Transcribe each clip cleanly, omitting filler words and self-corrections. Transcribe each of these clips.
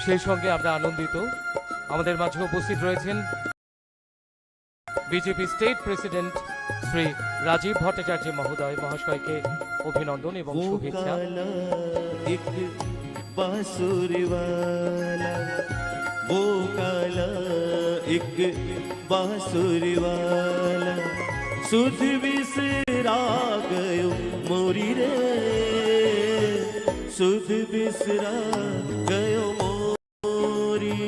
সেই সঙ্গে আমরা আনন্দিত আমাদের মাঝে উপস্থিত রয়েছেন BJP state president Shri Rajib Bhattacharya মহোদয় মহাশয়কে অভিনন্দন এবং শুভেচ্ছা। बांसुरी वाला वो काला एक बांसुरी वाला सुध बिसरा गयो मोरी रे सुध बिसरा गयो मोरी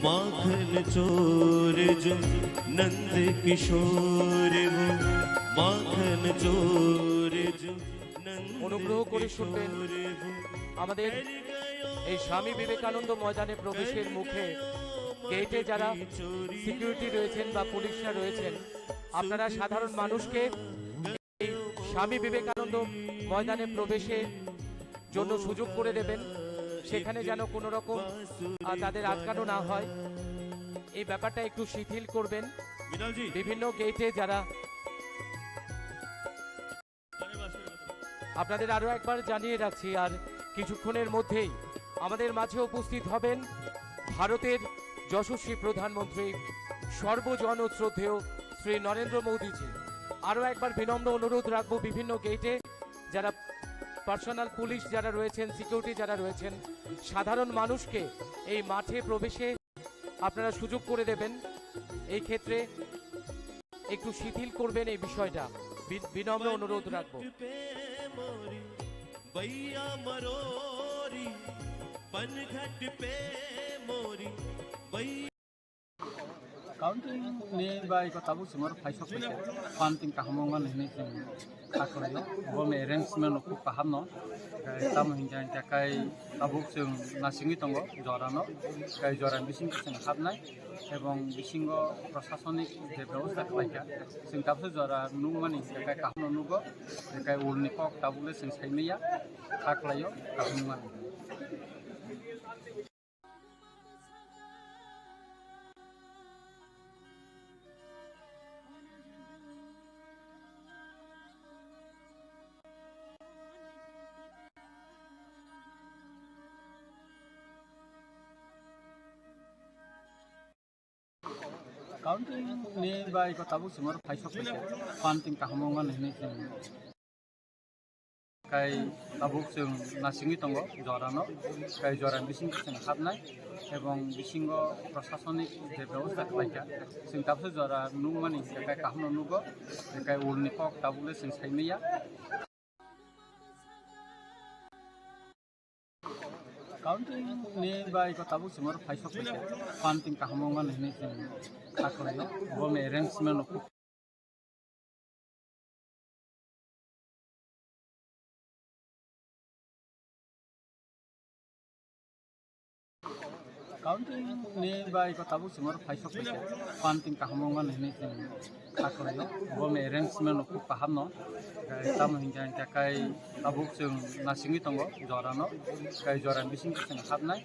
माखन चोर जो नंद किशोर वो माखन चोर जो অনুগ্রহ করে শুনবেন আমাদের এই স্বামী বিবেকানন্দ ময়দানে প্রবেশের মুখে গেটে যারা সিকিউরিটি রয়েছেন বা পুলিশরা রয়েছেন, আপনারা সাধারণ মানুষকে এই স্বামী বিবেকানন্দ ময়দানে প্রবেশের জন্য সুযোগ করে দেবেন, সেখানে যেন কোনো রকম তাদের আটকানো না হয় এই ব্যাপারটা একটু শিথিল করবেন। বিভিন্ন গেটে যারা আপনাদের আরো একবার জানিয়ে রাখছি, আর কিছুক্ষণের মধ্যেই আমাদের মাঝে উপস্থিত হবেন ভারতের যশস্বী প্রধানমন্ত্রী সর্বজন শ্রদ্ধেয় শ্রী নরেন্দ্র মোদীজি। আরো একবার বিনম্র অনুরোধ রাখবো, বিভিন্ন গেটে যারা পার্সোনাল পুলিশ যারা রয়েছেন, সিকিউরিটি যারা রয়েছেন, সাধারণ মানুষকে এই মাঠে প্রবেশে আপনারা সুযোগ করে দেবেন। এই ক্ষেত্রে একটু শিথিল করবেন এই বিষয়টা, বিনম্র অনুরোধ রাখবো। भैया मरोरी पनघट पे मोरी काउंटिंग ने बाय को ताबु सिमर फाइसो पे काउंटिंग का हमंगा नहीं से आकलायो वो में अरेंजमेंट को काहमनो ताम हिंजान ताकाय ताबु से नासिंगी तंगो जरानो काय जरान बिसिंग से हाबनाय এবং বিশিঙ্গ প্রশাসনিক যে ব্যবস্থা খাইকা जों दाबसे जरा नुमानि ताकाय काहमनो नुगो ताकाय उलनि कक ताबुले जों साइनैया आकलायो काहमनो काउंटिंग ने बाय को ताबु सिमर फाइसो पे काउंटिंग का हमंगा नहीं से काय ताबु जों नासिंगी तंगो जरानो काय जरान बिसिंग से हाबनाय এবং বিশিঙ্গ প্রশাসনিক যে ব্যবস্থা খাইকা जों दाबसे जरा नुमानि ताकाय काहमनो नुगो ताकाय उलनि कक ताबुले जों साइनैया काउंटिंग ने बाय को ताबु सिमर फाइसो पे काउंटिंग का हमंगा नहीं से आकलायो वो में अरेंजमेंट को काउंटिंग ने बाय को ताबु सिमर फाइसो पे काउंटिंग का हमंगा नहीं से आकलायो वो में अरेंजमेंट को काहमनो ताम हिंजान ताकाय ताबु जों नासिंगी तंगो जरानो काय जरान बिसिंग से हाबनाय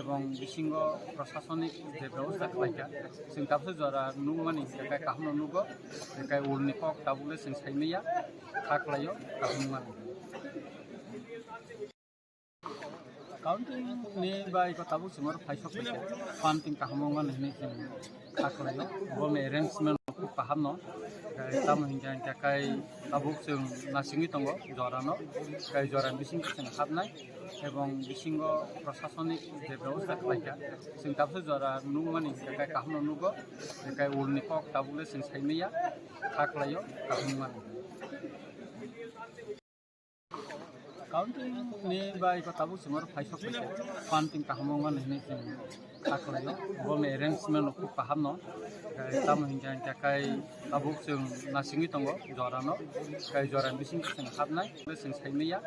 এবং বিশিঙ্গ প্রশাসনিক যে ব্যবস্থা খাইকা जों दाबसे जरा नुमानि ताकाय काहमनो नुगो ताकाय उलनि कक ताबुले जों साइनैया आकलायो काहमनो काउंटिंग ने बाय को ताबु सिमर फाइसो पे काउंटिंग का हमंगा नहीं से आकलायो वो में अरेंजमेंट को काहमनो ताम हिंजान ताकाय ताबु जों नासिंगी तंगो जरानो काय जरान बिसिंग से हाबनाय এবং বিশিঙ্গ প্রশাসনিক যে ব্যবস্থা খাইকা जों दाबसे जरा नुमानि ताकाय काहमनो नुगो ताकाय उलनि कक ताबुले जों साइनैया आकलायो काहमनो काउंटिंग ने बाय को ताबु सिमर फाइसो पे काउंटिंग का हमंगा नहीं से आकलायो वो में अरेंजमेंट को काहमनो ताम हिंजान ताकाय ताबु जों नासिंगी तंगो जरानो काय जरान बिसिंग से हाबनाय जों साइनैया